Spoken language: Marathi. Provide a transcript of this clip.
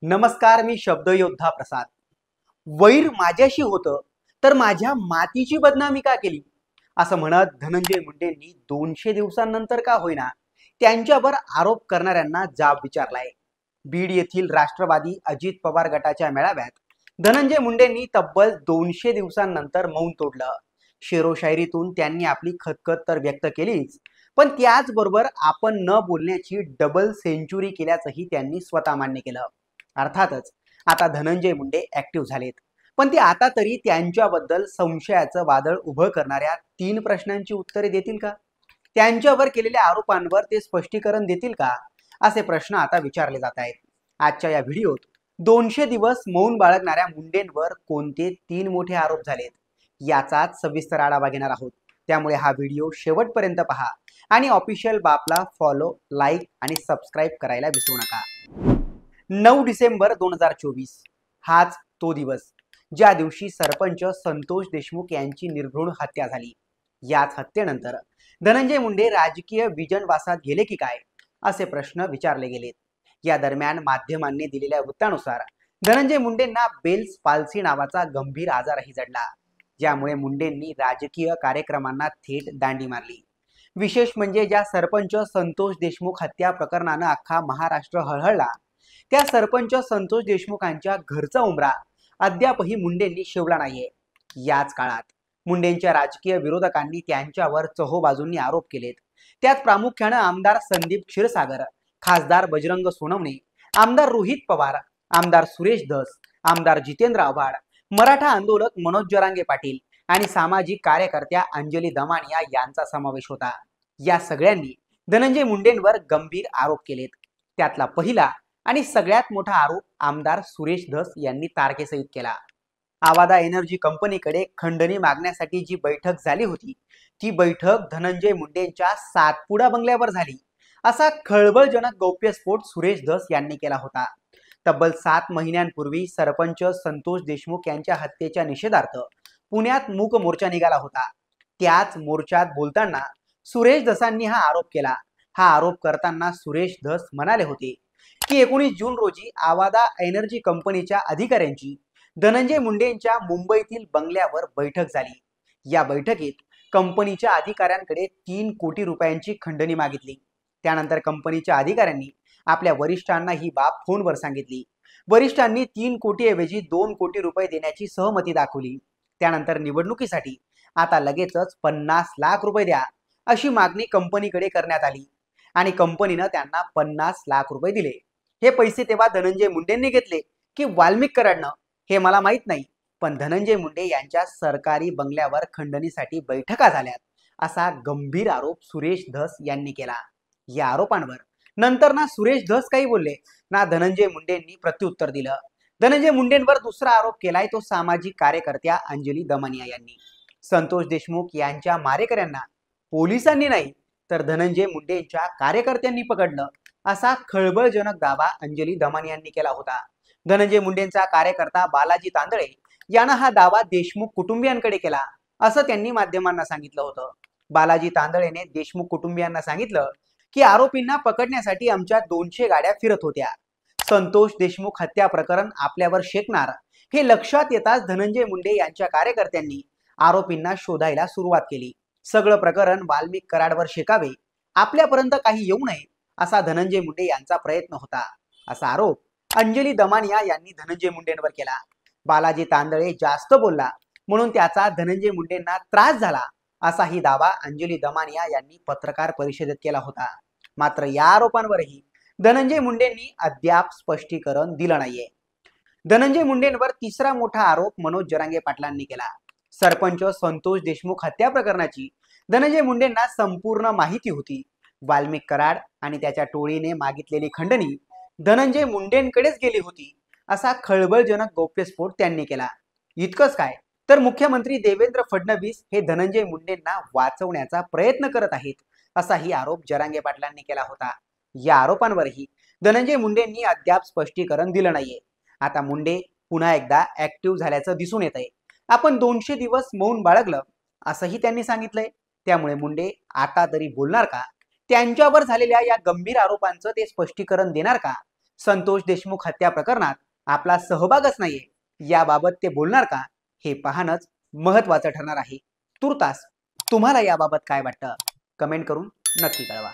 नमस्कार, मी शब्दयोद्धा प्रसाद. वैर माझ्याशी होतं तर माझ्या मातीची बदनामी का केली, असं म्हणत धनंजय मुंडेंनी 200 दिवसांनंतर का होईना त्यांच्यावर आरोप करणाऱ्यांना जाब विचारलाय. बीड येथील राष्ट्रवादी अजित पवार गटाच्या मेळाव्यात धनंजय मुंडेंनी तब्बल 200 दिवसांनंतर मौन तोडलं. शेरोशायरीतून त्यांनी आपली खतखत तर व्यक्त केलीच, पण त्याचबरोबर आपण न बोलण्याची डबल सेंचुरी केल्याचंही त्यांनी स्वतः मान्य केलं. अर्थातच आता धनंजय मुंडे ऍक्टिव्ह झालेत, पण ते आता तरी त्यांच्याबद्दल संशयाचं वादळ उभं करणाऱ्या 3 प्रश्नांची उत्तरे देतील का? त्यांच्यावर केलेल्या आरोपांवर ते स्पष्टीकरण देतील का? असे प्रश्न आता विचारले जात आहेत. आजच्या या व्हिडिओत 200 दिवस मौन बाळगणाऱ्या मुंडेंवर कोणते 3 मोठे आरोप झालेत याचाच सविस्तर आढावा घेणार आहोत. त्यामुळे हा व्हिडिओ शेवटपर्यंत पहा आणि ऑफिशियल बापला फॉलो, लाईक आणि सबस्क्राईब करायला विसरू नका. 9 डिसेंबर 2024 हाच तो दिवस ज्या दिवशी सरपंच संतोष देशमुख यांची निर्घृण हत्या झाली. याच हत्येनंतर धनंजय मुंडे राजकीय विजनवासात गेले की काय, असे प्रश्न विचारले गेलेत. या दरम्यान माध्यमांनी दिलेल्या वृत्तानुसार धनंजय मुंडेंना बेल्स पाल्सी नावाचा गंभीर आजारही जडला, ज्यामुळे मुंडेंनी राजकीय कार्यक्रमांना थेट दांडी मारली. विशेष म्हणजे ज्या सरपंच संतोष देशमुख हत्या प्रकरणानं अख्खा महाराष्ट्र हळहळला, त्या सरपंच संतोष देशमुखांच्या घरचा उंबरा अद्यापही मुंडेंनी शिवला नाहीये. याच काळात मुंडेंच्या राजकीय विरोधकांनी त्यांच्यावर चोहोबाजूंनी आरोप केलेत. त्यात प्रामुख्याने आमदार संदीप क्षीरसागर, खासदार बजरंग सोनवणे, आमदार रोहित पवार, आमदार सुरेश धस, आमदार जितेंद्र आव्हाड, मराठा आंदोलक मनोज जरांगे पाटील आणि सामाजिक कार्यकर्त्या अंजली दमानिया यांचा समावेश होता. या सगळ्यांनी धनंजय मुंडेंवर गंभीर आरोप केलेत. त्यातला पहिला आणि सगळ्यात मोठा आरोप आमदार सुरेश धस यांनी तारखेसहित केला. आवादा एनर्जी कंपनीकडे खंडणी मागण्यासाठी जी बैठक झाली होती, ती बैठक धनंजय मुंडेंच्या सातपुडा बंगल्यावर झाली, असा खळबळजनक गौप्यस्फोट सुरेश धस यांनी केला होता. तब्बल 7 महिन्यांपूर्वी सरपंच संतोष देशमुख यांच्या हत्येच्या निषेधार्थ पुण्यात मूक मोर्चा निघाला होता. त्याच मोर्चात बोलताना सुरेश धसांनी हा आरोप केला. हा आरोप करताना सुरेश धस म्हणाले होते की 19 जून रोजी आवादा एनर्जी कंपनीच्या अधिकाऱ्यांची धनंजय मुंडेंच्या मुंबईतील बंगल्यावर बैठक झाली. या बैठकीत कंपनीच्या अधिकाऱ्यांकडे 3 कोटी रुपयांची खंडणी मागितली. त्यानंतर कंपनीच्या अधिकाऱ्यांनी आपल्या वरिष्ठांना ही बाब फोनवर सांगितली. वरिष्ठांनी 3 कोटी ऐवजी 2 कोटी रुपये देण्याची सहमती दाखवली. त्यानंतर निवडणुकीसाठी आता लगेचच 50 लाख रुपये द्या, अशी मागणी कंपनीकडे करण्यात आली आणि कंपनीनं त्यांना 50 लाख रुपये दिले. हे पैसे तेव्हा धनंजय मुंडेंनी घेतले की वाल्मिक कराडनं, हे मला माहित नाही, पण धनंजय मुंडे यांच्या सरकारी बंगल्यावर खंडणीसाठी बैठका झाल्यात, असा गंभीर आरोप सुरेश धस यांनी केला. या आरोपांवर नंतर ना सुरेश धस काही बोलले ना धनंजय मुंडेंनी प्रत्युत्तर दिलं. धनंजय मुंडेंवर दुसरा आरोप केलाय तो सामाजिक कार्यकर्त्या अंजली दमानिया यांनी. संतोष देशमुख यांच्या मारेकऱ्यांना पोलिसांनी नाही तर धनंजय मुंडेंच्या कार्यकर्त्यांनी पकडलं, असा खळबळजनक दावा अंजली दमानिया यांनी केला होता. धनंजय मुंडेंचा कार्यकर्ता बालाजी तांदळे यानं हा दावा देशमुख कुटुंबियांकडे केला, असं त्यांनी माध्यमांना सांगितलं होतं. बालाजी तांदळेने देशमुख कुटुंबियांना सांगितलं की आरोपींना पकडण्यासाठी आमच्या 200 गाड्या फिरत होत्या. संतोष देशमुख हत्या प्रकरण आपल्यावर शेकणार हे लक्षात येताच धनंजय मुंडे यांच्या कार्यकर्त्यांनी आरोपींना शोधायला सुरुवात केली. सगळं प्रकरण वाल्मिक कराडवर शेकावे, आपल्यापर्यंत काही येऊ नये, असा धनंजय मुंडे यांचा प्रयत्न होता, असा आरोप अंजली दमानिया यांनी धनंजय मुंडेंवर केला. बालाजी तांदळे जास्त बोलला म्हणून त्याचा धनंजय मुंडेंना त्रास झाला, असाही दावा अंजली दमानिया यांनी पत्रकार परिषदेत केला होता. मात्र या आरोपांवरही धनंजय मुंडेंनी अद्याप स्पष्टीकरण दिलं नाहीये. धनंजय मुंडेंवर तिसरा मोठा आरोप मनोज जरांगे पाटलांनी केला. सरपंच संतोष देशमुख हत्या प्रकरणाची धनंजय मुंडेंना संपूर्ण माहिती होती. वाल्मिक कराड आणि त्याच्या टोळीने मागितलेली खंडणी धनंजय मुंडेंकडेच गेली होती, असा खळबळजनक गौप्यस्फोट त्यांनी केला. इतकंच काय तर मुख्यमंत्री देवेंद्र फडणवीस हे धनंजय मुंडेंना वाचवण्याचा प्रयत्न करत आहेत, असाही आरोप जरांगे पाटलांनी केला होता. या आरोपांवरही धनंजय मुंडेंनी अद्याप स्पष्टीकरण दिलं नाहीये. आता मुंडे पुन्हा एकदा ऍक्टिव्ह झाल्याचं दिसून येत आहे. आपण 200 दिवस मौन बाळगलं, असंही त्यांनी सांगितलंय. त्यामुळे मुंडे आता तरी बोलणार का? त्यांच्यावर झालेल्या या गंभीर आरोपांचं ते स्पष्टीकरण देणार का? संतोष देशमुख हत्या प्रकरणात आपला सहभागच नाहीये याबाबत ते बोलणार का हे पाहणंच महत्त्वाचं ठरणार आहे. तुर्तास तुम्हाला याबाबत काय वाटतं कमेंट करून नक्की कळवा.